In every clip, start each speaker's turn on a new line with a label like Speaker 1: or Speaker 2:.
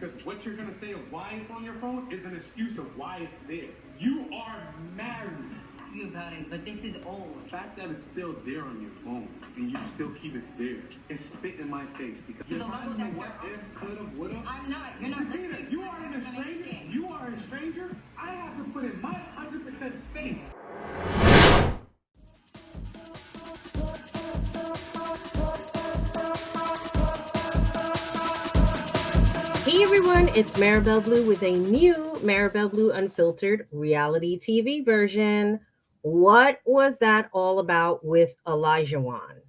Speaker 1: because what you're gonna say of why it's on your phone is an excuse of why it's there. You are married.
Speaker 2: You about it, but this is old.
Speaker 1: The fact that it's still there on your phone and you still keep it there, it's spit in my face because
Speaker 2: The level that
Speaker 1: what
Speaker 2: you're
Speaker 1: if, could have, would have.
Speaker 2: I'm not. You're not
Speaker 1: Katina,
Speaker 2: listening.
Speaker 1: you are a stranger. You are a stranger. I have to put in my 100% faith.
Speaker 3: Hey everyone, it's Marabelle Blue with a new Marabelle Blue Unfiltered reality TV version. What was that all about with Olajuwon?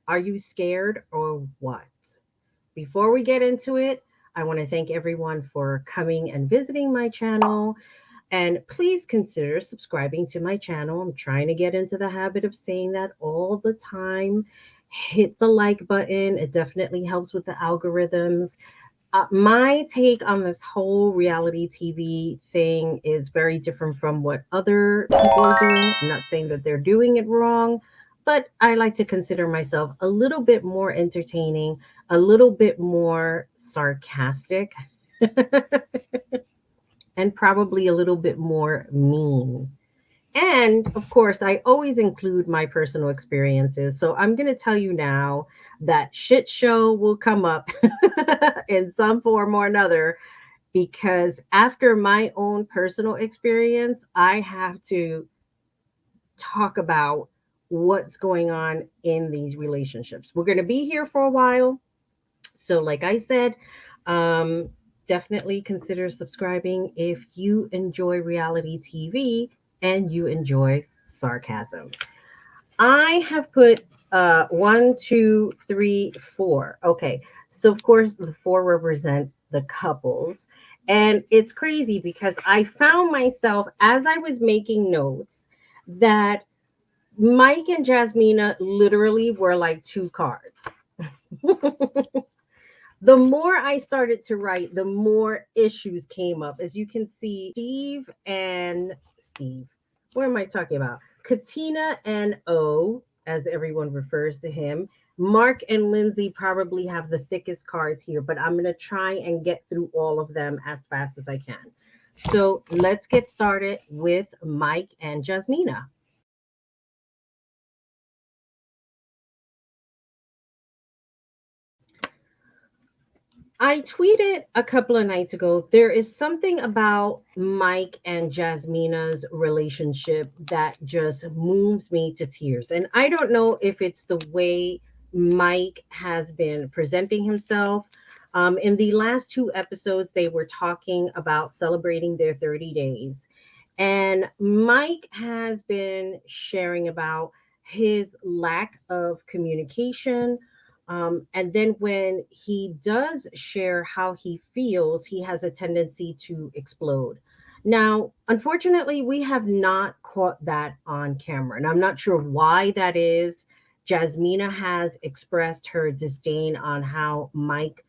Speaker 3: Are you scared or what? Before we get into it, I want to thank everyone for coming and visiting my channel. And please consider subscribing to my channel. I'm trying to get into the habit of saying that all the time. Hit the like button, it definitely helps with the algorithms. My take on this whole reality TV thing is very different from what other people are doing. I'm not saying that they're doing it wrong, but I like to consider myself a little bit more entertaining, a little bit more sarcastic, and probably a little bit more mean. And of course, I always include my personal experiences. So I'm going to tell you now that shit show will come up in some form or another because after my own personal experience, I have to talk about what's going on in these relationships. We're going to be here for a while. So, like I said, um, definitely consider subscribing if you enjoy reality TV and you enjoy sarcasm. I have put one, two, three, four. Okay. So, of course, the four represent the couples. And it's crazy because I found myself as I was making notes that Mike and Jasmina literally were like two cards. The more I started to write, the more issues came up. As you can see, Steve, what am I talking about? Katina and O, as everyone refers to him. Mark and Lindsey probably have the thickest cards here, but I'm going to try and get through all of them as fast as I can. So let's get started with Mike and Jasmina. I tweeted a couple of nights ago. There is something about Mike and Jasmina's relationship that just moves me to tears. And I don't know if it's the way Mike has been presenting himself. In the last two episodes, they were talking about celebrating their 30 days. And Mike has been sharing about his lack of communication, and then when he does share how he feels, he has a tendency to explode. Now, unfortunately, we have not caught that on camera, and I'm not sure why that is. Jasmina has expressed her disdain on how Mike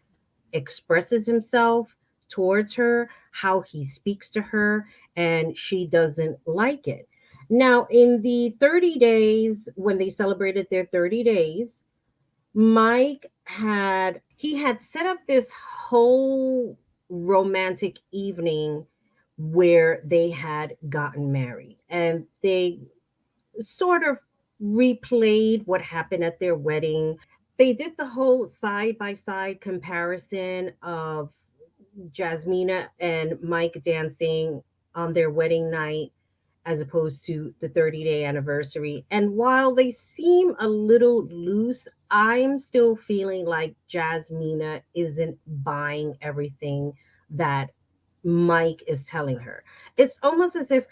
Speaker 3: expresses himself towards her, how he speaks to her, and she doesn't like it. Now, in the 30 days, when they celebrated their 30 days, Mike had set up this whole romantic evening where they had gotten married and they sort of replayed what happened at their wedding. They did the whole side by side comparison of Jasmina and Mike dancing on their wedding night as opposed to the 30-day anniversary. And while they seem a little loose, I'm still feeling like Jasmina isn't buying everything that Mike is telling her. It's almost as if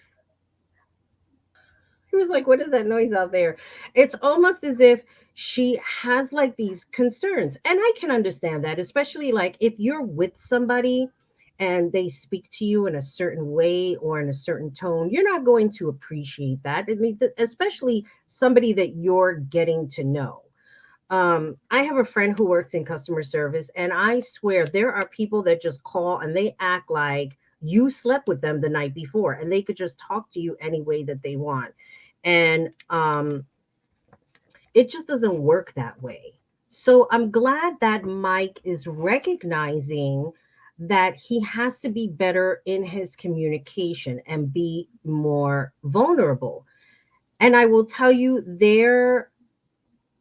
Speaker 3: he was like, what is that noise out there? It's almost as if she has like these concerns. And I can understand that, especially like if you're with somebody and they speak to you in a certain way or in a certain tone, you're not going to appreciate that. I mean, especially somebody that you're getting to know. I have a friend who works in customer service, and I swear there are people that just call and they act like you slept with them the night before and they could just talk to you any way that they want. And it just doesn't work that way. So I'm glad that Mike is recognizing that he has to be better in his communication and be more vulnerable. And I will tell you, their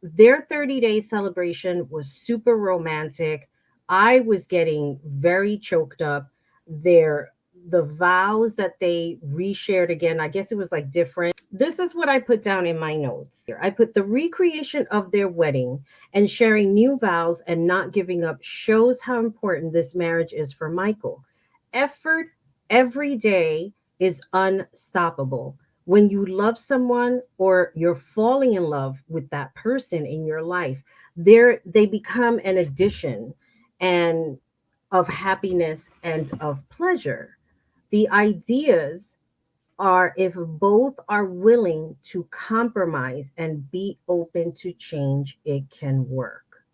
Speaker 3: 30-day celebration was super romantic. I was getting very choked up. Their the vows that they reshared again, I guess it was like different. This is what I put down in my notes. Here, I put the recreation of their wedding and sharing new vows and not giving up shows how important this marriage is for Michael. Effort every day is unstoppable. When you love someone or you're falling in love with that person in your life, they become an addition and of happiness and of pleasure. The ideas are if both are willing to compromise and be open to change, it can work.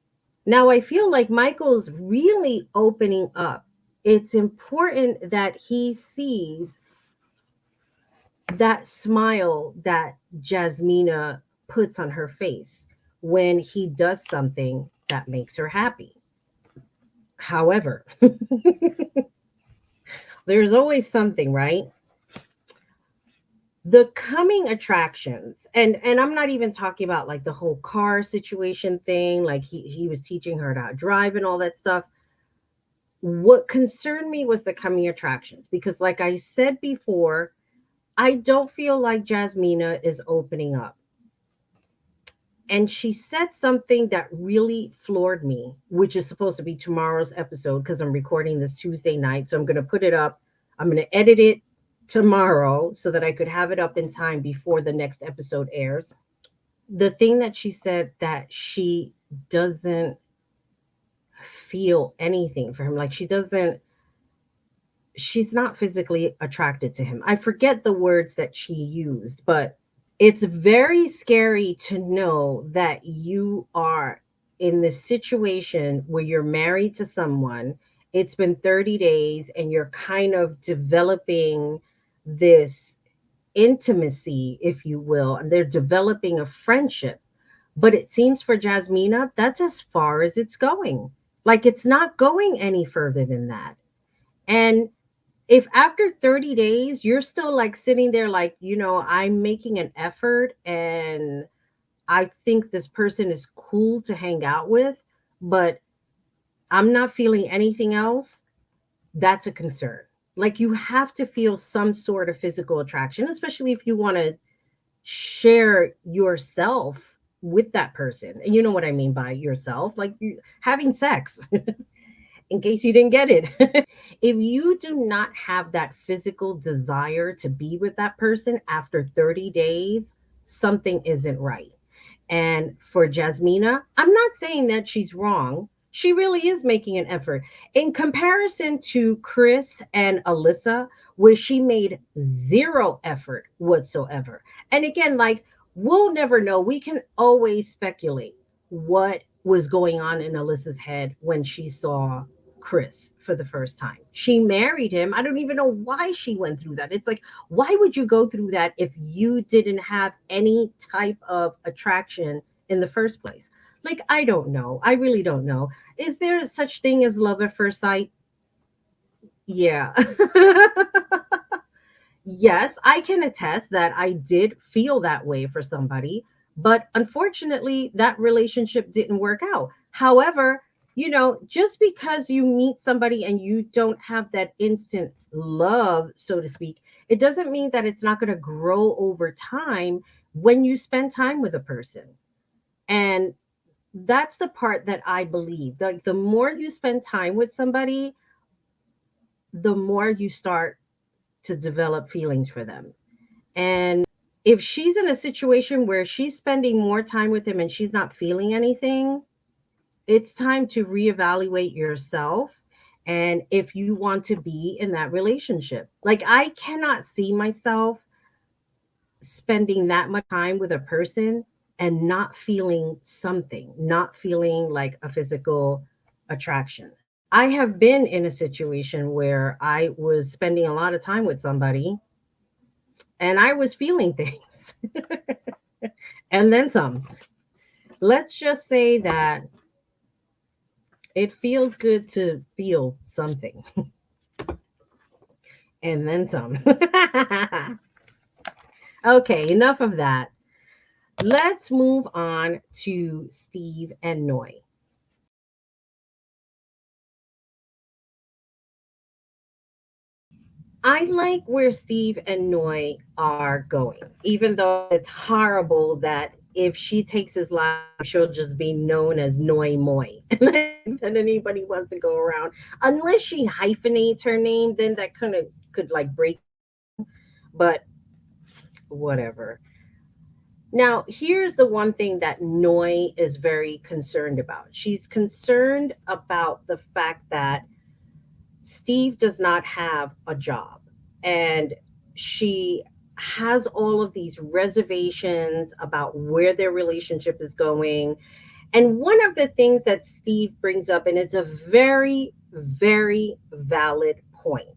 Speaker 3: Now I feel like Michael's really opening up. It's important that he sees that smile that Jasmina puts on her face when he does something that makes her happy. However, there's always something, right? The coming attractions, and I'm not even talking about like the whole car situation thing, like he was teaching her to drive and all that stuff. What concerned me was the coming attractions because like I said before, I don't feel like Jasmina is opening up. And she said something that really floored me, which is supposed to be tomorrow's episode because I'm recording this Tuesday night. So I'm going to put it up. I'm going to edit it tomorrow so that I could have it up in time before the next episode airs. The thing that she said that she doesn't feel anything for him, like she's not physically attracted to him. I forget the words that she used, but it's very scary to know that you are in this situation where you're married to someone. It's been 30 days and you're kind of developing this intimacy, if you will, and they're developing a friendship. But it seems for Jasmina, that's as far as it's going. Like it's not going any further than that. And if after 30 days you're still like sitting there like, I'm making an effort and I think this person is cool to hang out with, but I'm not feeling anything else, that's a concern. Like you have to feel some sort of physical attraction, especially if you want to share yourself with that person. And you know what I mean by yourself, like having sex. In case you didn't get it. If you do not have that physical desire to be with that person after 30 days, something isn't right. And for Jasmina, I'm not saying that she's wrong. She really is making an effort. In comparison to Chris and Alyssa, where she made zero effort whatsoever. And again, like, we'll never know. We can always speculate what was going on in Alyssa's head when she saw Chris for the first time. She married him. I don't even know why she went through that. It's like, why would you go through that if you didn't have any type of attraction in the first place? Like, I don't know. I really don't know. Is there such thing as love at first sight? Yeah. Yes, I can attest that I did feel that way for somebody, but unfortunately, that relationship didn't work out. However, just because you meet somebody and you don't have that instant love, so to speak, it doesn't mean that it's not going to grow over time when you spend time with a person. And that's the part that I believe. Like the more you spend time with somebody, the more you start to develop feelings for them. And if she's in a situation where she's spending more time with him and she's not feeling anything, it's time to reevaluate yourself and if you want to be in that relationship. Like I cannot see myself spending that much time with a person and not feeling something, not feeling like a physical attraction. I have been in a situation where I was spending a lot of time with somebody and I was feeling things and then some. Let's just say that It feels good to feel something and then some. Okay, enough of that. Let's move on to Steve and Noy. I like where Steve and Noy are going, even though it's horrible that if she takes his last name, she'll just be known as Noy Moy. And I don't think that anybody wants to go around unless she hyphenates her name, then that kind of could like break, but whatever. Now, here's the one thing that Noy is very concerned about. She's concerned about the fact that Steve does not have a job, and she has all of these reservations about where their relationship is going. And one of the things that Steve brings up, and it's a very, very valid point,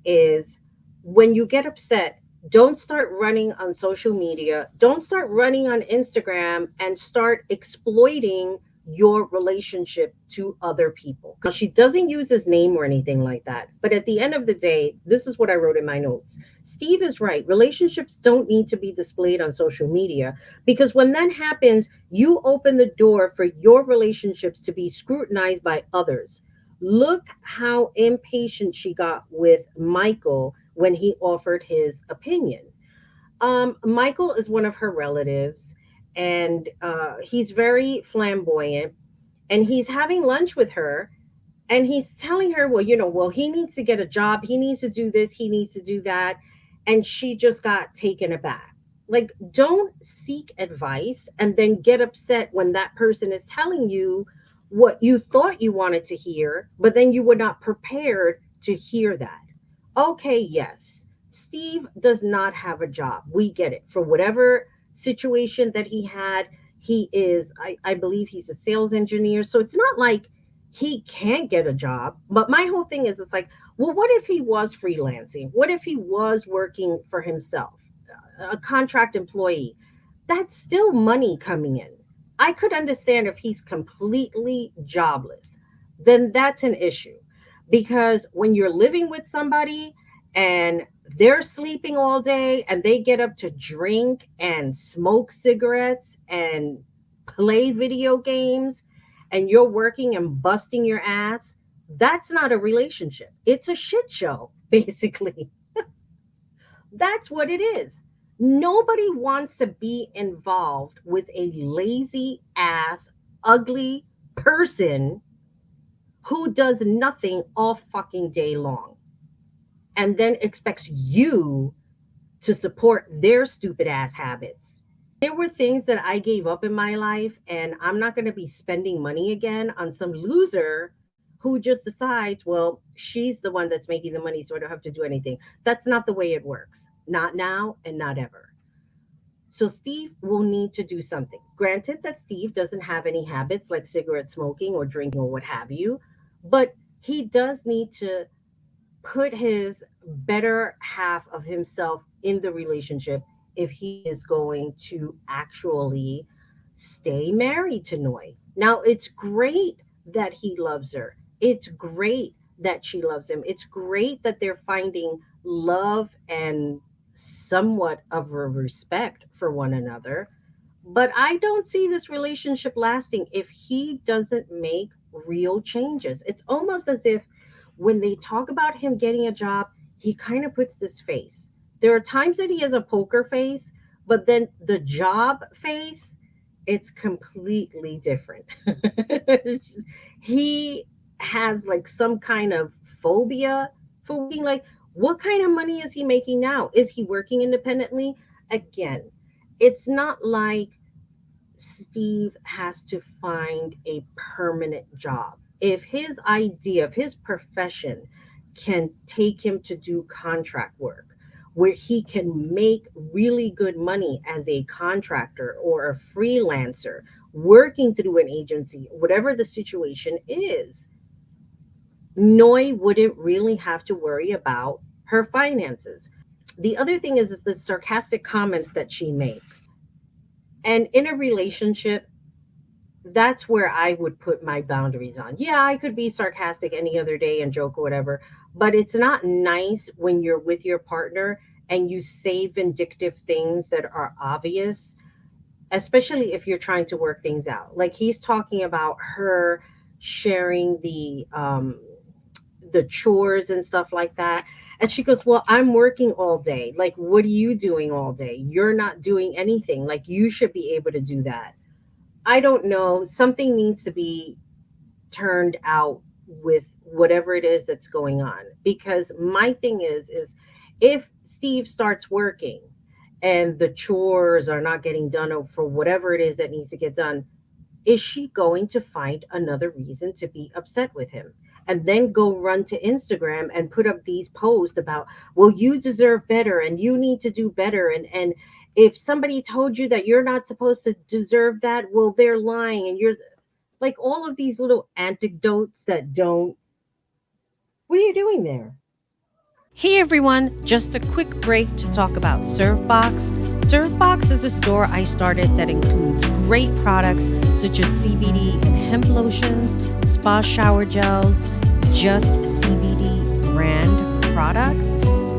Speaker 3: is when you get upset, don't start running on social media, don't start running on Instagram and start exploiting your relationship to other people. Now, she doesn't use his name or anything like that. But at the end of the day, this is what I wrote in my notes. Steve is right. Relationships don't need to be displayed on social media because when that happens, you open the door for your relationships to be scrutinized by others. Look how impatient she got with Michael when he offered his opinion. Michael is one of her relatives, and he's very flamboyant. And he's having lunch with her, and he's telling her, well, well, he needs to get a job, he needs to do this, he needs to do that. And she just got taken aback. Like, don't seek advice and then get upset when that person is telling you what you thought you wanted to hear, but then you were not prepared to hear that. Okay, yes, Steve does not have a job. We get it. For whatever situation that he had, he is, I believe he's a sales engineer. So it's not like he can't get a job. But my whole thing is, it's like, well, what if he was freelancing? What if he was working for himself, a contract employee? That's still money coming in. I could understand if he's completely jobless, then that's an issue. Because when you're living with somebody and they're sleeping all day and they get up to drink and smoke cigarettes and play video games and you're working and busting your ass, that's not a relationship. It's a shit show, basically. That's what it is. Nobody wants to be involved with a lazy ass, ugly person who does nothing all fucking day long and then expects you to support their stupid ass habits. There were things that I gave up in my life, and I'm not going to be spending money again on some loser who just decides, well, she's the one that's making the money, so I don't have to do anything. That's not the way it works. Not now and not ever. So Steve will need to do something. Granted that Steve doesn't have any habits like cigarette smoking or drinking or what have you, but he does need to put his better half of himself in the relationship if he is going to actually stay married to Noy. Now, it's great that he loves her. It's great that she loves him. It's great that they're finding love and somewhat of a respect for one another. But I don't see this relationship lasting if he doesn't make real changes. It's almost as if when they talk about him getting a job, he kind of puts this face. There are times that he has a poker face, but then the job face, it's completely different. He has like some kind of phobia for working. Like, what kind of money is he making now? Is he working independently? Again, it's not like Steve has to find a permanent job. If his idea, if his profession can take him to do contract work where he can make really good money as a contractor or a freelancer working through an agency, whatever the situation is, Noy wouldn't really have to worry about her finances. The other thing is the sarcastic comments that she makes. And in a relationship, That's where I would put my boundaries on. Yeah, I could be sarcastic any other day and joke or whatever, but it's not nice when you're with your partner and you say vindictive things that are obvious, especially if you're trying to work things out. Like he's talking about her sharing the chores and stuff like that. And she goes, "Well, I'm working all day. Like, what are you doing all day? You're not doing anything. Like, you should be able to do that." I don't know. Something needs to be turned out with whatever it is that's going on. Because my thing is if Steve starts working and the chores are not getting done for whatever it is that needs to get done, is she going to find another reason to be upset with him? And then go run to Instagram and put up these posts about, well, you deserve better and you need to do better. And if somebody told you that you're not supposed to deserve that, well, they're lying. And you're like all of these little anecdotes that don't. What are you doing there? Hey everyone, just a quick break to talk about Servebox. Servebox is a store I started that includes great products such as CBD and hemp lotions, spa shower gels, just CBD brand products,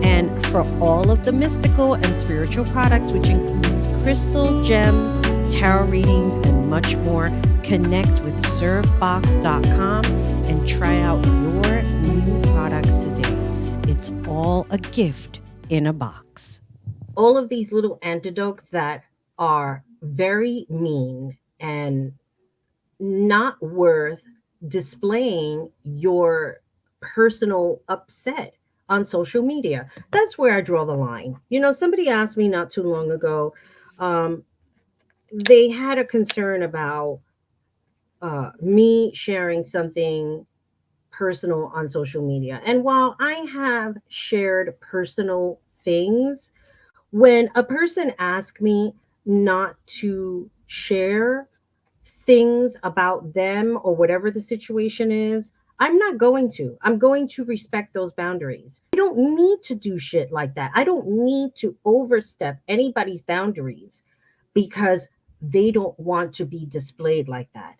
Speaker 3: and for all of the mystical and spiritual products, which includes crystal gems, tarot readings, and much more. Connect with servebox.com and try out your new products today. It's all a gift in a box. All of these little antidotes that are very mean and not worth displaying your personal upset on social media. That's where I draw the line. You know, somebody asked me not too long ago, um, they had a concern about me sharing something personal on social media. And while I have shared personal things, when a person asks me not to share things about them or whatever the situation is, I'm not going to. I'm going to respect those boundaries. I don't need to do shit like that. I don't need to overstep anybody's boundaries because they don't want to be displayed like that.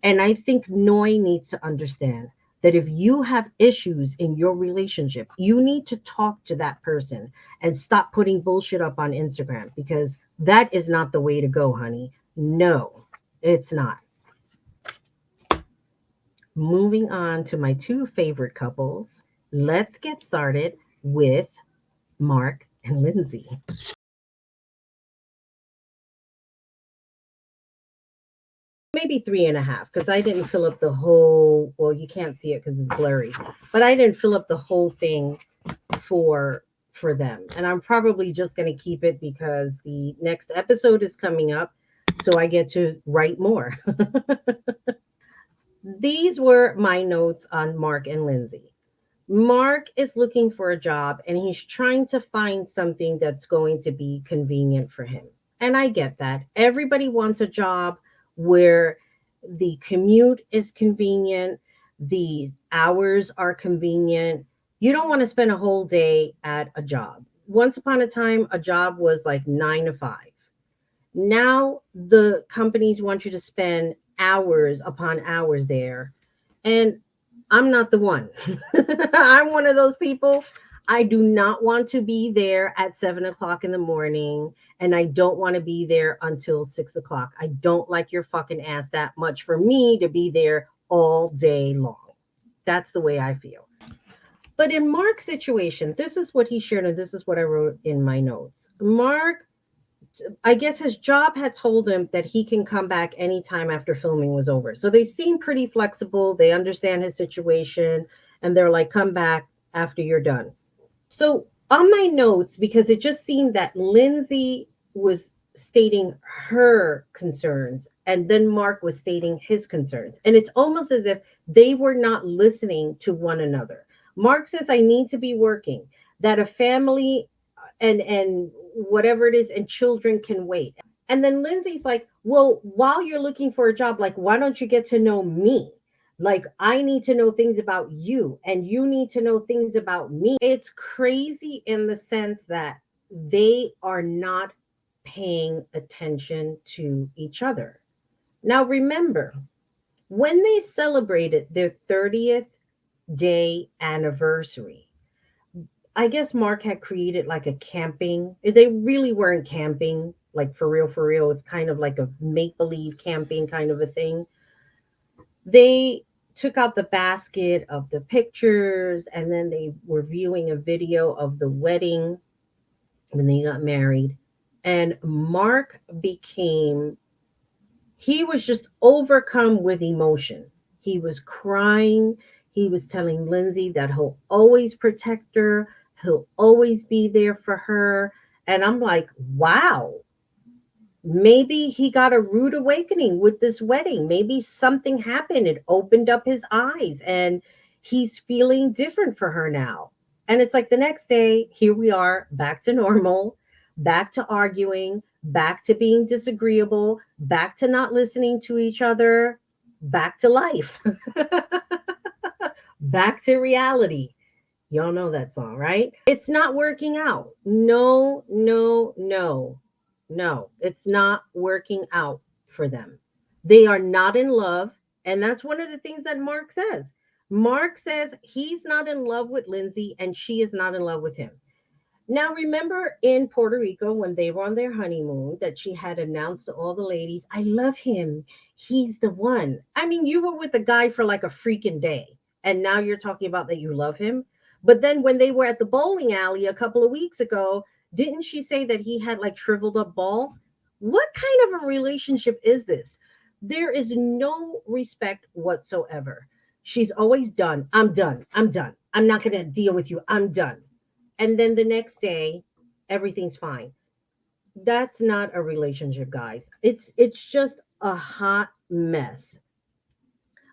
Speaker 3: And I think Noi needs to understand that if you have issues in your relationship, you need to talk to that person and stop putting bullshit up on Instagram because that is not the way to go, honey. No, it's not. Moving on to my two favorite couples, let's get started with Mark and Lindsey. Maybe three and a half because I didn't fill up the whole. Well, you can't see it because it's blurry, but I didn't fill up the whole thing for for them, and I'm probably just going to keep it because the next episode is coming up, so I get to write more. These were my notes on Mark and Lindsay. Mark is looking for a job and he's trying to find something that's going to be convenient for him. And I get that. Everybody wants a job where the commute is convenient, the hours are convenient. You don't want to spend a whole day at a job. Once upon a time, a job was like 9 to 5. Now the companies want you to spend hours upon hours there. And I'm not the one. I'm one of those people. I do not want to be there at 7 o'clock in the morning, and I don't want to be there until 6 o'clock. I don't like your fucking ass that much for me to be there all day long. That's the way I feel. But in Mark's situation, this is what he shared, and this is what I wrote in my notes. Mark, I guess his job had told him that he can come back anytime after filming was over. So they seem pretty flexible. They understand his situation and they're like, come back after you're done. So on my notes, because it just seemed that Lindsay was stating her concerns and then Mark was stating his concerns. And it's almost as if they were not listening to one another. Mark says, I need to be working, that a family and whatever it is and children can wait. And then Lindsay's like, well, while you're looking for a job, like, why don't you get to know me? Like, I need to know things about you and you need to know things about me. It's crazy in the sense that they are not paying attention to each other. Now, remember, when they celebrated their 30th day anniversary, I guess Mark had created like a camping. They really weren't camping, like for real, for real. It's kind of like a make believe camping kind of a thing. They took out the basket of the pictures and then they were viewing a video of the wedding when they got married. And Mark became, he was just overcome with emotion. He was crying. He was telling Lindsay that he'll always protect her, he'll always be there for her. And I'm like, wow, maybe he got a rude awakening with this wedding. Maybe something happened. It opened up his eyes and he's feeling different for her now. And it's like the next day, here we are back to normal, back to arguing, back to being disagreeable, back to not listening to each other, back to life, back to reality. Y'all know that song, right? It's not working out. No, no, no, no. It's not working out for them. They are not in love. And that's one of the things that Mark says. Mark says he's not in love with Lindsay and she is not in love with him. Now, remember in Puerto Rico when they were on their honeymoon that she had announced to all the ladies, I love him. He's the one. I mean, you were with the guy for like a freaking day. And now you're talking about that you love him. But then when they were at the bowling alley a couple of weeks ago, didn't she say that he had like shriveled up balls? What kind of a relationship is this? There is no respect whatsoever. She's always done. I'm done. I'm done. I'm not going to deal with you. I'm done. And then the next day, everything's fine. That's not a relationship, guys. It's just a hot mess.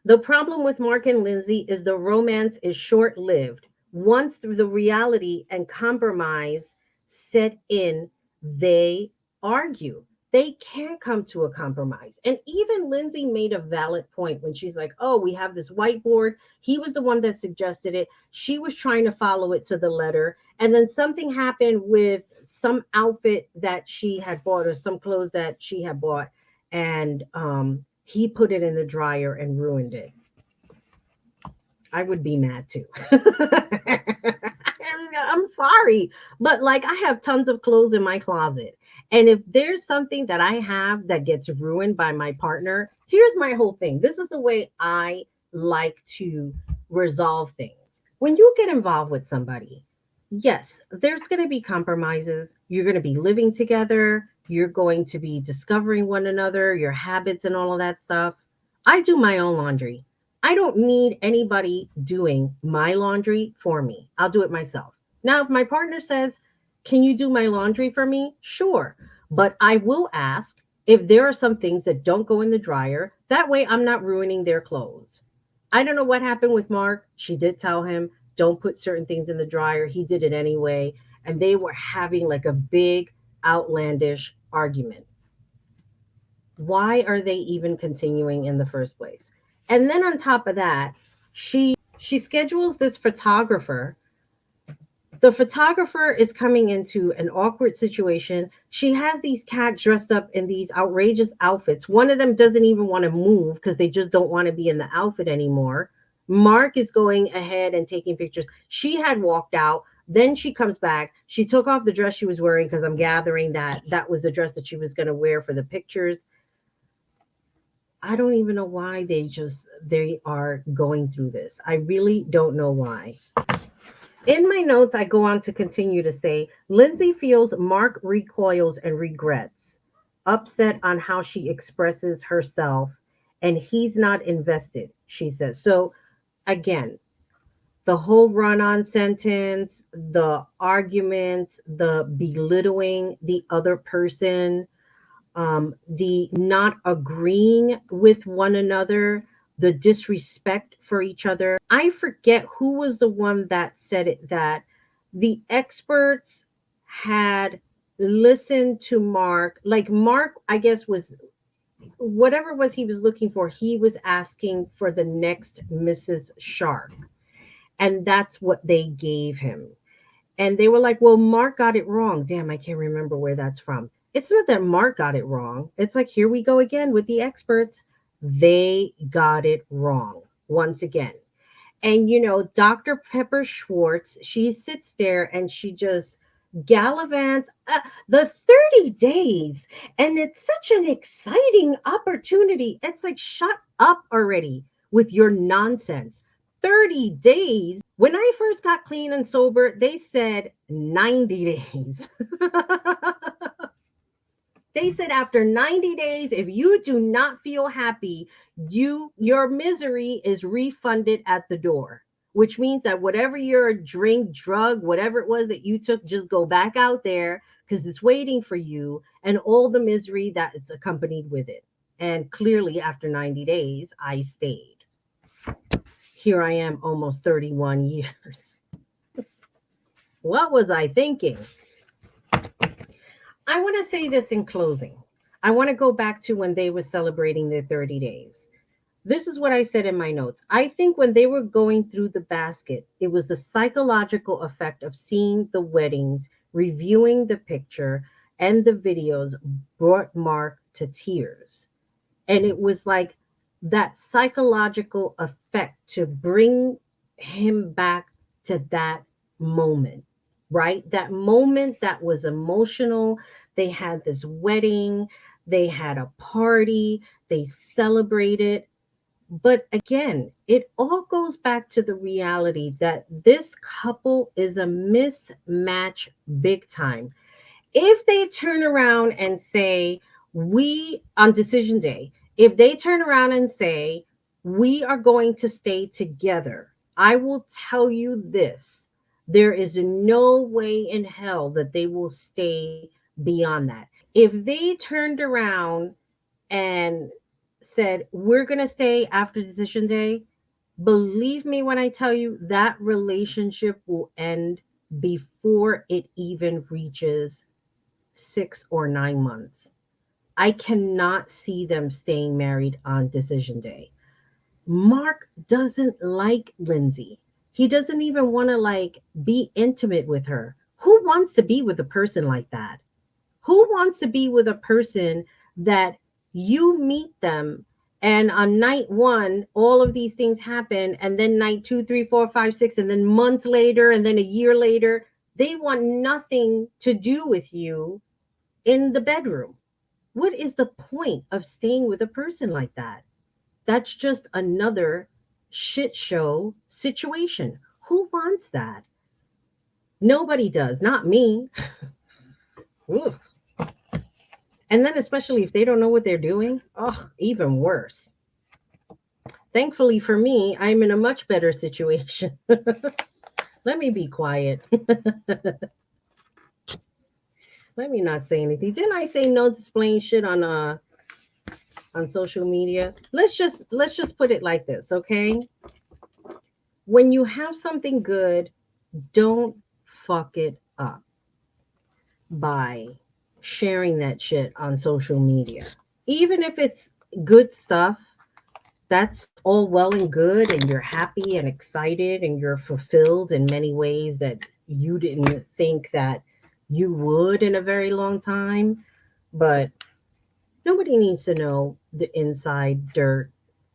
Speaker 3: The problem with Mark and Lindsay is the romance is short lived. Once through the reality and compromise set in, they argue. They can't come to a compromise. And even Lindsay made a valid point when she's like, oh, we have this whiteboard. He was the one that suggested it. She was trying to follow it to the letter. And then something happened with some outfit that she had bought or some clothes that she had bought. And he put it in the dryer and ruined it. I would be mad too. I'm sorry, but like I have tons of clothes in my closet. And if there's something that I have that gets ruined by my partner, here's my whole thing. This is the way I like to resolve things. When you get involved with somebody, yes, there's going to be compromises. You're going to be living together. You're going to be discovering one another, your habits, and all of that stuff. I do my own laundry. I don't need anybody doing my laundry for me. I'll do it myself. Now, if my partner says, can you do my laundry for me? Sure. But I will ask if there are some things that don't go in the dryer. That way, I'm not ruining their clothes. I don't know what happened with Mark. She did tell him, don't put certain things in the dryer. He did it anyway. And they were having like a big, outlandish argument. Why are they even continuing in the first place? And then on top of that, she schedules this photographer. The photographer is coming into an awkward situation. She has these cats dressed up in these outrageous outfits. One of them doesn't even want to move because they just don't want to be in the outfit anymore. Mark is going ahead and taking pictures. She had walked out. Then she comes back. She took off the dress she was wearing because I'm gathering that that was the dress that she was going to wear for the pictures. I don't even know why they are going through this. I really don't know why. In my notes, I go on to continue to say Lindsay feels Mark recoils and regrets, upset on how she expresses herself, and he's not invested, she says. So, again, the whole run on sentence, the arguments, the belittling the other person, the not agreeing with one another, the disrespect for each other. I forget who was the one that said it that the experts had listened to Mark. Like Mark, I guess, was whatever it was he was looking for, he was asking for the next Mrs. Shark. And that's what they gave him. And they were like, well, Mark got it wrong. Damn, I can't remember where that's from. It's not that Mark got it wrong. It's like, here we go again with the experts. They got it wrong once again. And Dr. Pepper Schwartz, she sits there and she just gallivants the 30 days. And it's such an exciting opportunity. It's like, shut up already with your nonsense. 30 days. When I first got clean and sober, they said 90 days. They said after 90 days, if you do not feel happy, your misery is refunded at the door, which means that whatever your drink, drug, whatever it was that you took, just go back out there because it's waiting for you and all the misery that it's accompanied with it. And clearly, after 90 days, I stayed. Here I am, almost 31 years. What was I thinking? I want to say this in closing. I want to go back to when they were celebrating their 30 days. This is what I said in my notes. I think when they were going through the basket, it was the psychological effect of seeing the weddings, reviewing the picture, and the videos brought Mark to tears. And it was like that psychological effect to bring him back to that moment, right? That moment that was emotional. They had this wedding, they had a party, they celebrated. But again, it all goes back to the reality that this couple is a mismatch big time. If they turn around and say, we on decision day, if they turn around and say, we are going to stay together, I will tell you this: there is no way in hell that they will stay beyond that. If they turned around and said, we're going to stay after decision day, believe me when I tell you that relationship will end before it even reaches 6 or 9 months. I cannot see them staying married on decision day. Mark doesn't like Lindsey. He doesn't even want to be intimate with her. Who wants to be with a person like that? Who wants to be with a person that you meet them and on night one, all of these things happen, and then night two, three, four, five, six, and then months later, and then a year later, they want nothing to do with you in the bedroom? What is the point of staying with a person like that? That's just another shit show situation. Who wants that? Nobody does, not me. Oof. And then, especially if they don't know what they're doing, oh, even worse. Thankfully for me, I'm in a much better situation. Let me be quiet. Let me not say anything. Didn't I say no displaying shit on social media? Let's just put it like this, okay? When you have something good, don't fuck it up by sharing that shit on social media. Even if it's good stuff, that's all well and good, and you're happy and excited and you're fulfilled in many ways that you didn't think that you would in a very long time. But nobody needs to know the inside dirt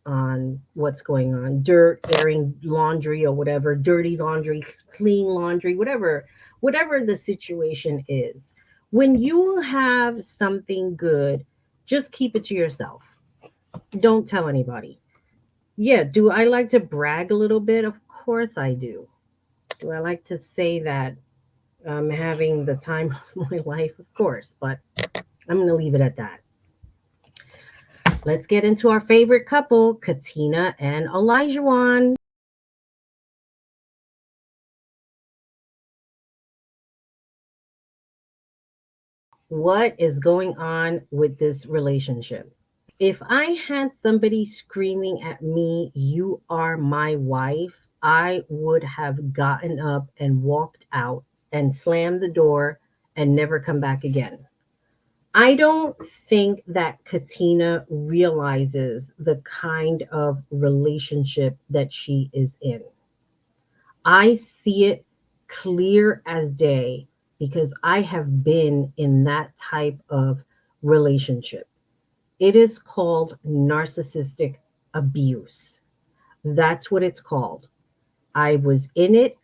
Speaker 3: on what's going on. Dirt, airing laundry or whatever, dirty laundry, clean laundry, whatever the situation is. When you have something good, just keep it to yourself. Don't tell anybody. Yeah, do I like to brag a little bit? Of course I do. Do I like to say that I'm having the time of my life? Of course, but I'm going to leave it at that. Let's get into our favorite couple, Katina and Olajuwon. What is going on with this relationship? If I had somebody screaming at me, you are my wife, I would have gotten up and walked out and slammed the door and never come back again. I don't think that Katina realizes the kind of relationship that she is in. I see it clear as day because I have been in that type of relationship. It is called narcissistic abuse. That's what it's called. I was in it.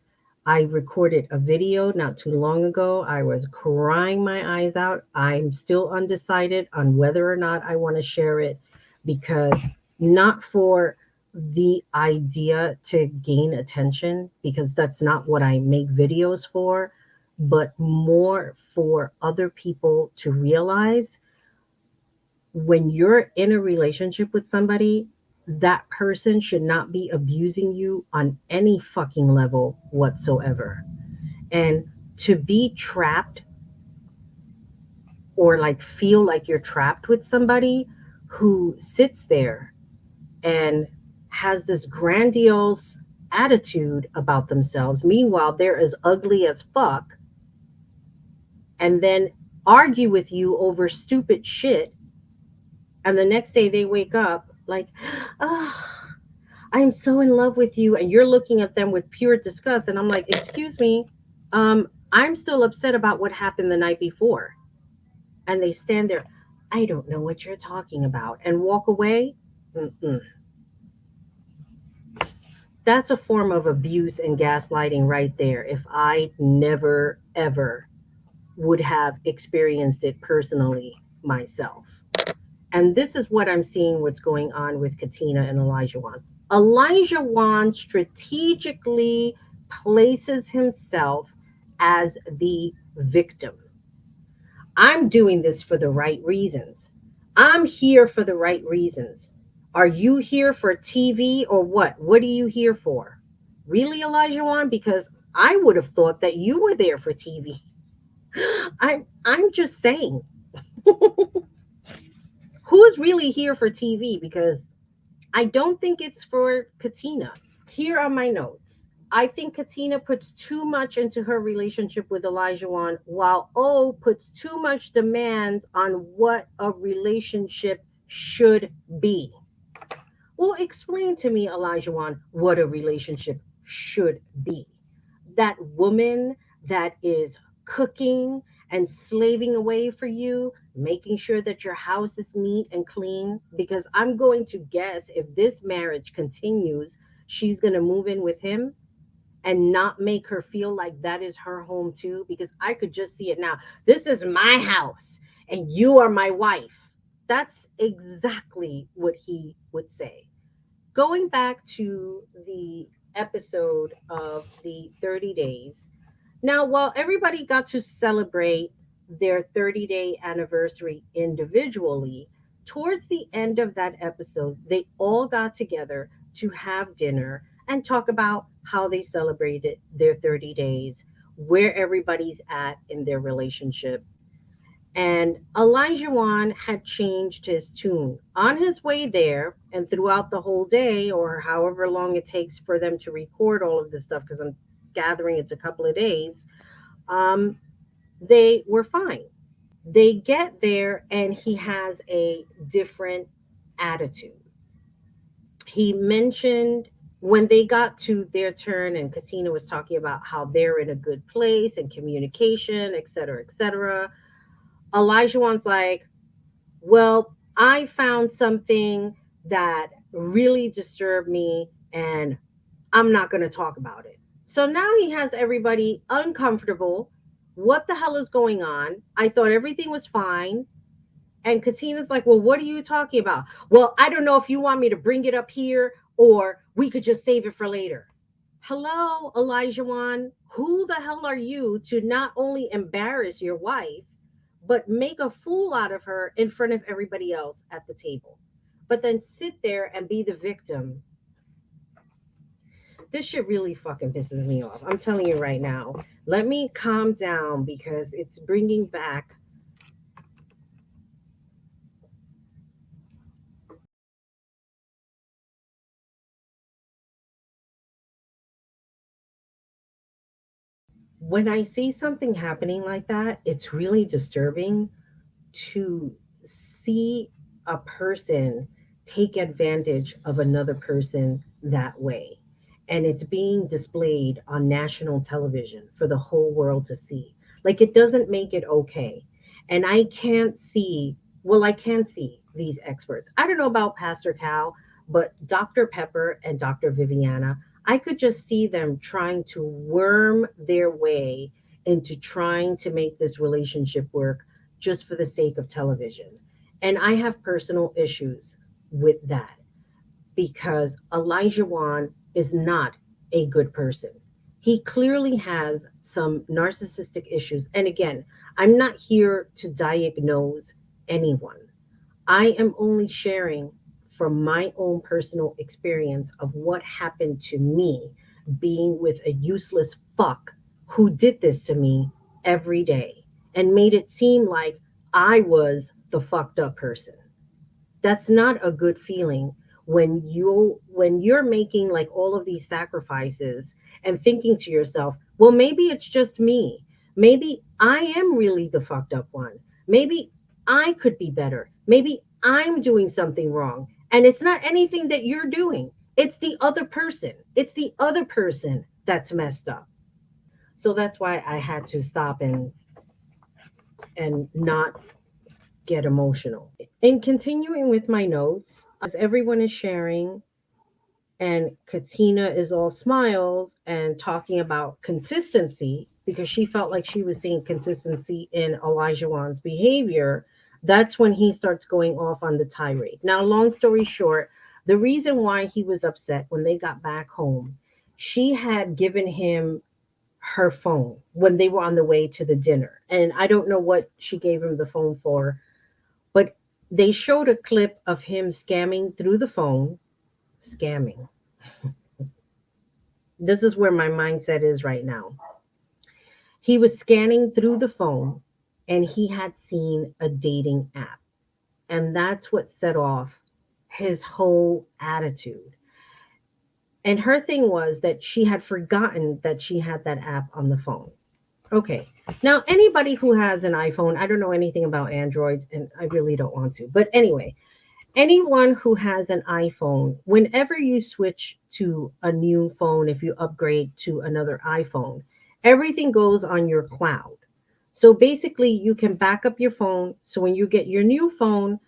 Speaker 3: I recorded a video not too long ago. I was crying my eyes out. I'm still undecided on whether or not I want to share it, because not for the idea to gain attention, because that's not what I make videos for, but more for other people to realize when you're in a relationship with somebody, that person should not be abusing you on any fucking level whatsoever. And to be trapped, or like feel like you're trapped with somebody who sits there and has this grandiose attitude about themselves, meanwhile they're as ugly as fuck, and then argue with you over stupid shit, and the next day they wake up like, oh, I'm so in love with you, and you're looking at them with pure disgust, and I'm like, excuse me, I'm still upset about what happened the night before. And they stand there, I don't know what you're talking about, and walk away. Mm-mm. That's a form of abuse and gaslighting right there. If I never ever would have experienced it personally myself. And this is what I'm seeing what's going on with Katina and Olajuwon. Olajuwon strategically places himself as the victim. I'm doing this for the right reasons. I'm here for the right reasons. Are you here for TV or what? What are you here for? Really, Olajuwon? Because I would have thought that you were there for TV. I'm just saying. Who's really here for TV? Because I don't think it's for Katina. Here are my notes. I think Katina puts too much into her relationship with Olajuwon, while O puts too much demands on what a relationship should be. Well, explain to me, Olajuwon, what a relationship should be. That woman that is cooking and slaving away for you, making sure that your house is neat and clean. Because I'm going to guess if this marriage continues, she's going to move in with him and not make her feel like that is her home too. Because I could just see it now. This is my house and you are my wife. That's exactly what he would say. Going back to the episode of the 30 days. Now, while everybody got to celebrate their 30-day anniversary individually, towards the end of that episode, they all got together to have dinner and talk about how they celebrated their 30 days, where everybody's at in their relationship. And Elijah had changed his tune on his way there and throughout the whole day, or however long it takes for them to record all of this stuff, because I'm gathering it's a couple of days. Um, they were fine. They get there and he has a different attitude. He mentioned when they got to their turn and Katina was talking about how they're in a good place and communication, et cetera, et cetera. Elijah's like, well, I found something that really disturbed me and I'm not going to talk about it. So now he has everybody uncomfortable. What the hell is going on? I thought everything was fine. And Katina's like, well, what are you talking about? Well, I don't know if you want me to bring it up here or we could just save it for later. Hello, Elijah Wan. Who the hell are you to not only embarrass your wife, but make a fool out of her in front of everybody else at the table? But then sit there and be the victim. This shit really fucking pisses me off. I'm telling you right now. Let me calm down because it's bringing back when I see something happening like that, it's really disturbing to see a person take advantage of another person that way. And it's being displayed on national television for the whole world to see. Like it doesn't make it okay. And I can't see, well, I can see these experts. I don't know about Pastor Cal, but Dr. Pepper and Dr. Viviana, I could just see them trying to worm their way into trying to make this relationship work just for the sake of television. And I have personal issues with that because Olajuwon is not a good person. He clearly has some narcissistic issues. And again, I'm not here to diagnose anyone. I am only sharing from my own personal experience of what happened to me being with a useless fuck who did this to me every day and made it seem like I was the fucked up person. That's not a good feeling when you're making like all of these sacrifices and thinking to yourself, well, maybe it's just me, maybe I am really the fucked up one, maybe I could be better, maybe I'm doing something wrong, and it's not anything that you're doing, it's the other person, it's the other person that's messed up. So that's why I had to stop and not get emotional. In continuing with my notes, as everyone is sharing, and Katina is all smiles and talking about consistency because she felt like she was seeing consistency in Elijahwan's behavior, that's when he starts going off on the tirade. Now, long story short, the reason why he was upset when they got back home, she had given him her phone when they were on the way to the dinner. And I don't know what she gave him the phone for, but they showed a clip of him scamming through the phone. Scamming. This is where my mindset is right now. He was scanning through the phone and he had seen a dating app. And that's what set off his whole attitude. And her thing was that she had forgotten that she had that app on the phone. Okay. Now, anybody who has an iPhone, I don't know anything about Androids and I really don't want to. But anyway, anyone who has an iPhone, whenever you switch to a new phone, if you upgrade to another iPhone, everything goes on your cloud. So basically, you can back up your phone. So when you get your new phone,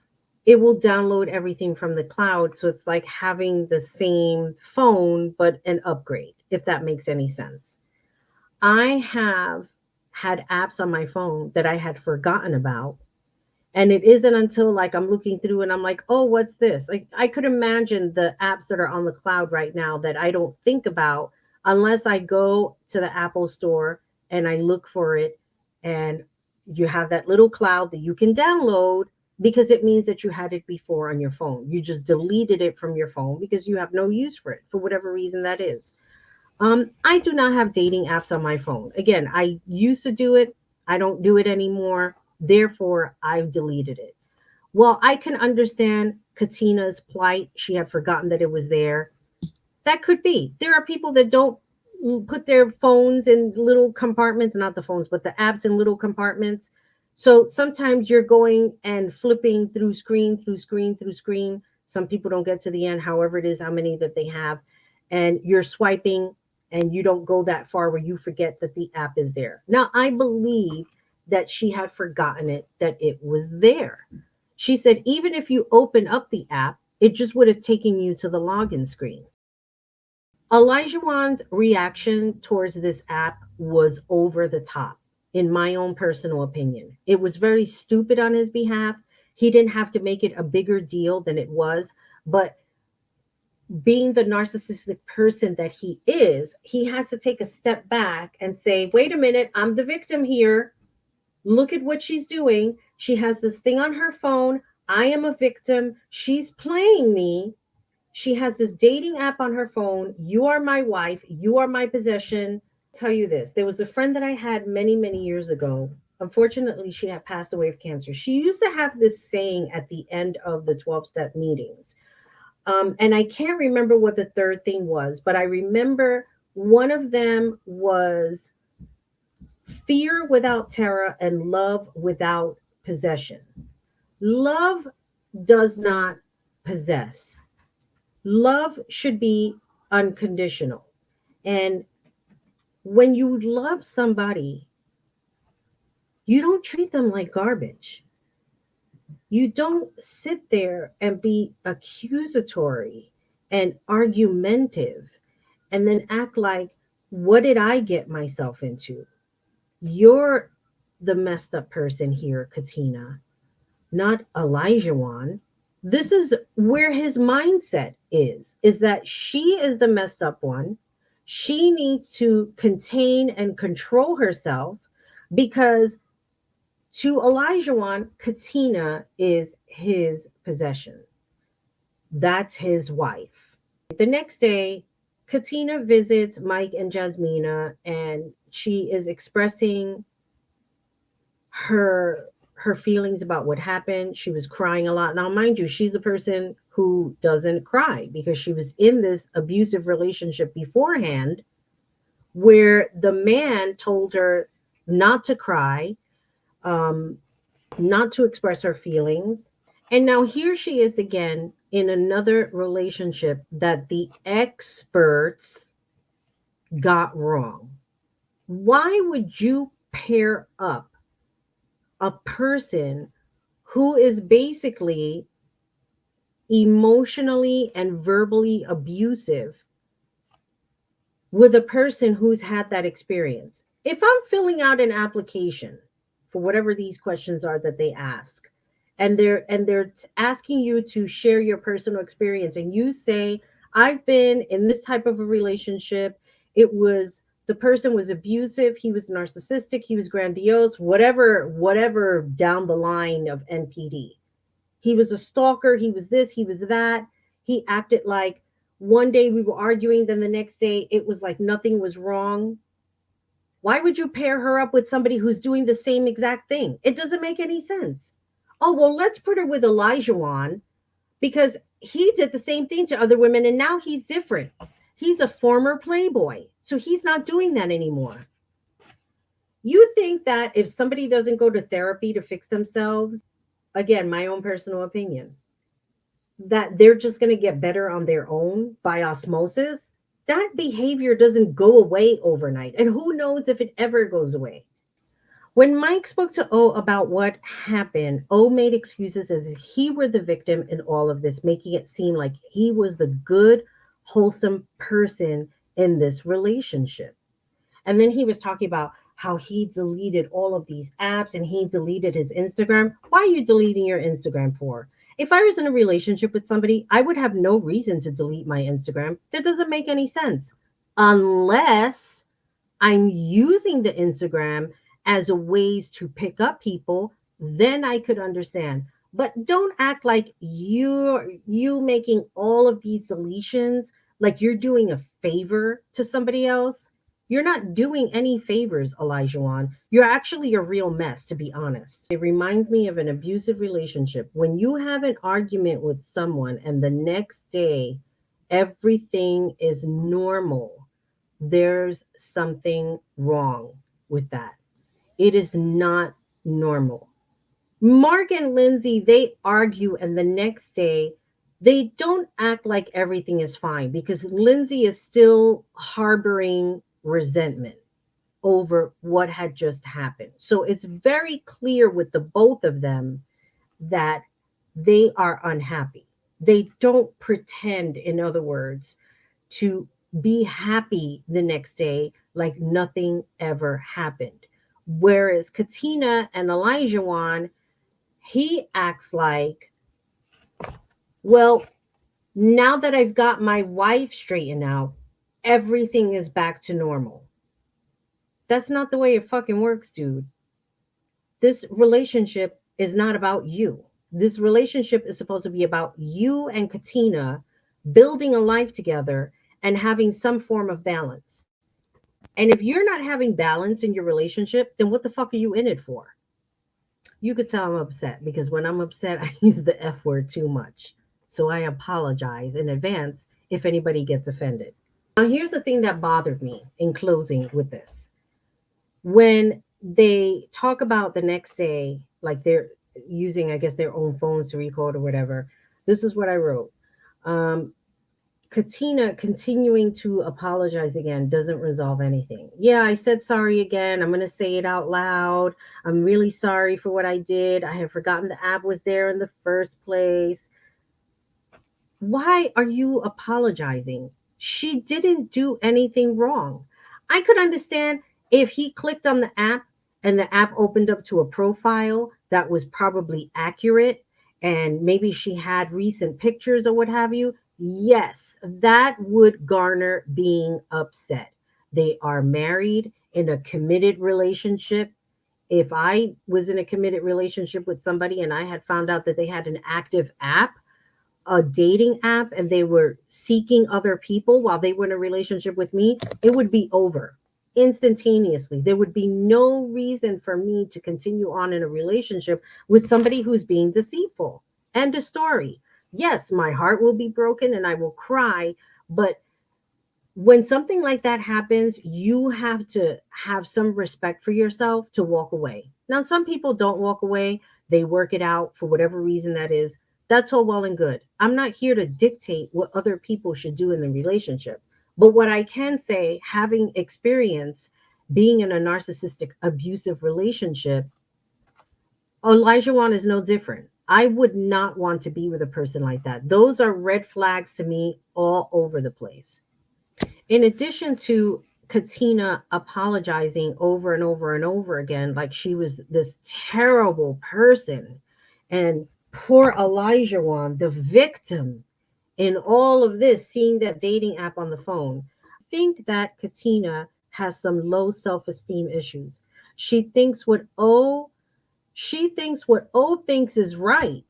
Speaker 3: it will download everything from the cloud. So it's like having the same phone, but an upgrade, if that makes any sense. I have had apps on my phone that I had forgotten about, and it isn't until like I'm looking through and I'm like, oh, what's this? Like I could imagine the apps that are on the cloud right now that I don't think about unless I go to the Apple store and I look for it. And you have that little cloud that you can download because it means that you had it before on your phone. You just deleted it from your phone because you have no use for it for whatever reason that is. I do not have dating apps on my phone. Again, I used to do it. I don't do it anymore. Therefore, I've deleted it. Well, I can understand Katina's plight. She had forgotten that it was there. That could be. There are people that don't put their phones in little compartments, not the phones, but the apps in little compartments. So sometimes you're going and flipping through screen, through screen, through screen. Some people don't get to the end, however it is, how many that they have. And you're swiping and you don't go that far where you forget that the app is there. Now, I believe that she had forgotten it, that it was there. She said, even if you open up the app, it just would have taken you to the login screen. Elijahwan's reaction towards this app was over the top, in my own personal opinion. It was very stupid on his behalf. He didn't have to make it a bigger deal than it was, but being the narcissistic person that he is, he has to take a step back and say, wait a minute, I'm the victim here. Look at what she's doing. She has this thing on her phone. I am a victim. She's playing me. She has this dating app on her phone. You are my wife. You are my possession. I'll tell you this. There was a friend that I had many, many years ago. Unfortunately, she had passed away of cancer. She used to have this saying at the end of the 12-step meetings. And I can't remember what the third thing was, but I remember one of them was fear without terror and love without possession. Love does not possess. Love should be unconditional. And when you love somebody, You don't treat them like garbage. You don't sit there and be accusatory and argumentative and then act like, what did I get myself into? You're the messed up person here, Katina, not Olajuwon. This is where his mindset is that she is the messed up one. She needs to contain and control herself because to Olajuwon, Katina is his possession. That's his wife. The next day, Katina visits Mike and Jasmina, and she is expressing her feelings about what happened. She was crying a lot. Now, mind you, she's a person who doesn't cry because she was in this abusive relationship beforehand where the man told her not to cry, um, not to express her feelings. And now here she is again in another relationship that the experts got wrong. Why would you pair up a person who is basically emotionally and verbally abusive with a person who's had that experience? If I'm filling out an application for whatever these questions are that they ask, and they're asking you to share your personal experience, and you say, I've been in this type of a relationship, it was the person was abusive, he was narcissistic, he was grandiose, whatever down the line of NPD. He was a stalker, he was this, he was that. He acted like one day we were arguing, then the next day it was like nothing was wrong. Why would you pair her up with somebody who's doing the same exact thing? It doesn't make any sense. Oh, well, let's put her with Olajuwon because he did the same thing to other women and now he's different. He's a former playboy, so he's not doing that anymore. You think that if somebody doesn't go to therapy to fix themselves, again, my own personal opinion, that they're just going to get better on their own by osmosis? That behavior doesn't go away overnight. And who knows if it ever goes away. When Mike spoke to O about what happened, O made excuses as if he were the victim in all of this, making it seem like he was the good, wholesome person in this relationship. And then he was talking about how he deleted all of these apps and he deleted his Instagram. Why are you deleting your Instagram for? If I was in a relationship with somebody, I would have no reason to delete my Instagram. That doesn't make any sense. Unless I'm using the Instagram as a ways to pick up people, then I could understand. But don't act like you making all of these deletions like you're doing a favor to somebody else. You're not doing any favors, Olajuwon. You're actually a real mess, to be honest. It reminds me of an abusive relationship. When you have an argument with someone and the next day everything is normal, there's something wrong with that. It is not normal. Mark and Lindsey, they argue, and the next day they don't act like everything is fine because Lindsey is still harboring resentment over what had just happened. So it's very clear with the both of them that they are unhappy. They don't pretend, in other words, to be happy the next day like nothing ever happened. Whereas Katina and Olajuwon, he acts like, well, now that I've got my wife straightened out, everything is back to normal. That's not the way it fucking works, dude. This relationship is not about you. This relationship is supposed to be about you and Katina building a life together and having some form of balance. And if you're not having balance in your relationship, then what the fuck are you in it for? You could tell I'm upset because when I'm upset, I use the F word too much. So I apologize in advance if anybody gets offended. Now, here's the thing that bothered me in closing with this. When they talk about the next day, like they're using, I guess, their own phones to record or whatever, this is what I wrote. Katina continuing to apologize again doesn't resolve anything. Yeah, I said sorry again. I'm going to say it out loud. I'm really sorry for what I did. I had forgotten the app was there in the first place. Why are you apologizing? She didn't do anything wrong. I could understand if he clicked on the app and the app opened up to a profile that was probably accurate and maybe she had recent pictures or what have you. Yes, that would garner being upset. They are married in a committed relationship. If I was in a committed relationship with somebody and I had found out that they had an active app, a dating app, and they were seeking other people while they were in a relationship with me, it would be over instantaneously. There would be no reason for me to continue on in a relationship with somebody who's being deceitful. End of story. Yes, my heart will be broken and I will cry, but when something like that happens, you have to have some respect for yourself to walk away. Now, some people don't walk away, they work it out for whatever reason that is. That's all well and good. I'm not here to dictate what other people should do in the relationship. But what I can say, having experience being in a narcissistic, abusive relationship, Olajuwon is no different. I would not want to be with a person like that. Those are red flags to me all over the place. In addition to Katina apologizing over and over and over again, like she was this terrible person, and poor Elijah, the victim in all of this, seeing that dating app on the phone, I think that Katina has some low self-esteem issues. She thinks what O thinks is right,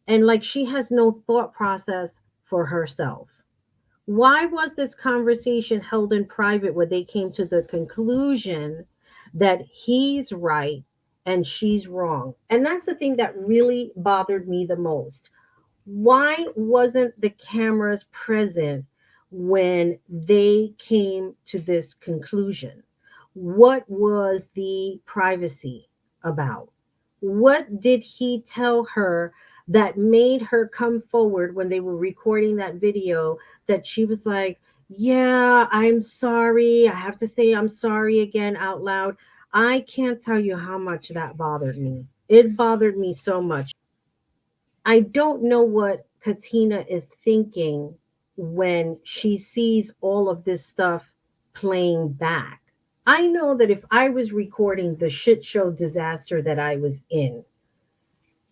Speaker 3: and like she has no thought process for herself. Why was this conversation held in private where they came to the conclusion that he's right and she's wrong? And that's the thing that really bothered me the most. Why wasn't the cameras present when they came to this conclusion? What was the privacy about? What did he tell her that made her come forward when they were recording that video that she was like, yeah, I'm sorry. I have to say I'm sorry again out loud. I can't tell you how much that bothered me. It bothered me so much. I don't know what Katina is thinking when she sees all of this stuff playing back. I know that if I was recording the shit show disaster that I was in,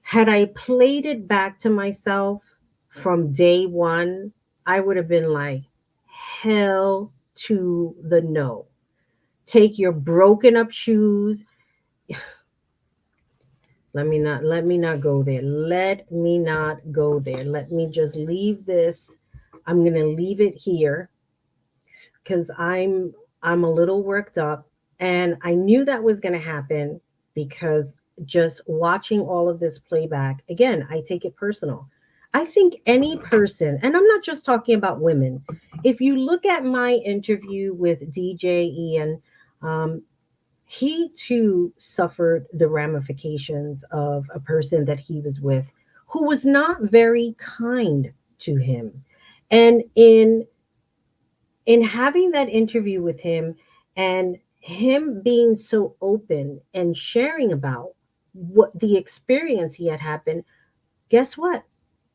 Speaker 3: had I played it back to myself from day one, I would have been like, hell to the no. Take your broken up shoes. Let me not go there. Let me not go there. Let me just leave this. I'm gonna leave it here because I'm a little worked up, and I knew that was gonna happen because just watching all of this playback, again, I take it personal. I think any person, and I'm not just talking about women, if you look at my interview with DJ Ian, um, he too suffered the ramifications of a person that he was with who was not very kind to him. And in having that interview with him and him being so open and sharing about what the experience he had happened, guess what?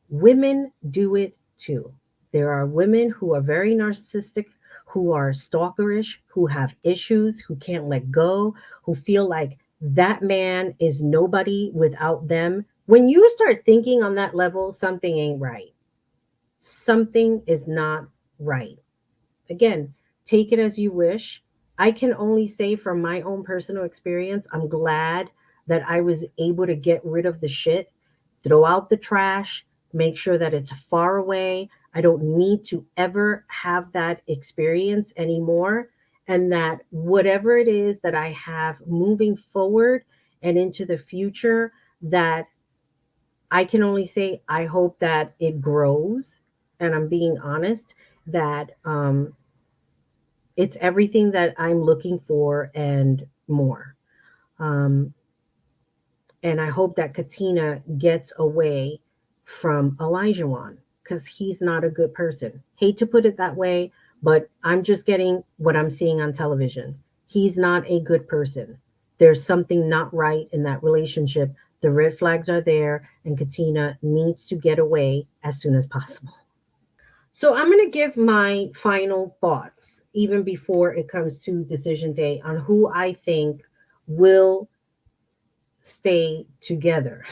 Speaker 3: Women do it too. There are women who are very narcissistic, who are stalkerish, who have issues, who can't let go, who feel like that man is nobody without them. When you start thinking on that level, something ain't right. Something is not right. Again, take it as you wish. I can only say from my own personal experience, I'm glad that I was able to get rid of the shit, throw out the trash, make sure that it's far away. I don't need to ever have that experience anymore. And that whatever it is that I have moving forward and into the future, that I can only say, I hope that it grows. And I'm being honest that it's everything that I'm looking for and more. Um, and I hope that Katina gets away from Olajuwon because he's not a good person. Hate to put it that way, but I'm just getting what I'm seeing on television. He's not a good person. There's something not right in that relationship. The red flags are there, and Katina needs to get away as soon as possible. So I'm going to give my final thoughts, even before it comes to decision day, on who I think will stay together.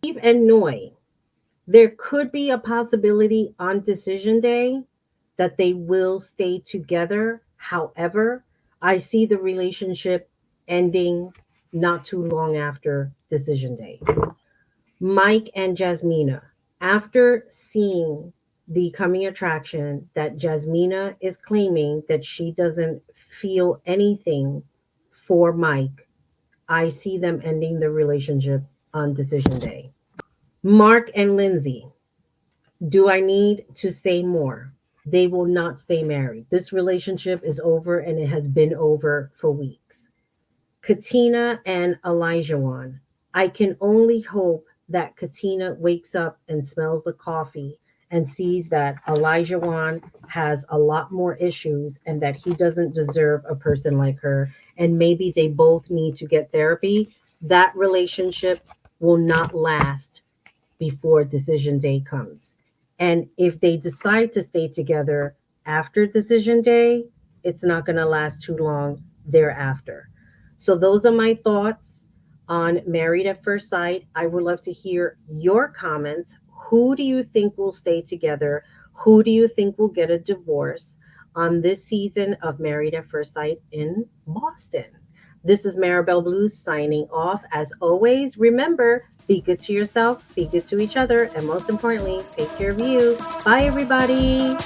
Speaker 3: Steve and Noi, there could be a possibility on decision day that they will stay together. However, I see the relationship ending not too long after decision day. Mike and Jasmina, after seeing the coming attraction that Jasmina is claiming that she doesn't feel anything for Mike, I see them ending the relationship on decision day. Mark and Lindsey, do I need to say more? They will not stay married. This relationship is over and it has been over for weeks. Katina and Olajuwon, I can only hope that Katina wakes up and smells the coffee and sees that Olajuwon has a lot more issues and that he doesn't deserve a person like her. And maybe they both need to get therapy. That relationship will not last before decision day comes. And if they decide to stay together after decision day, it's not going to last too long thereafter. So, those are my thoughts on Married at First Sight. I would love to hear your comments. Who do you think will stay together? Who do you think will get a divorce on this season of Married at First Sight in Boston? This is Marabelle Blues signing off. As always, remember, be good to yourself, be good to each other, and most importantly, take care of you. Bye, everybody.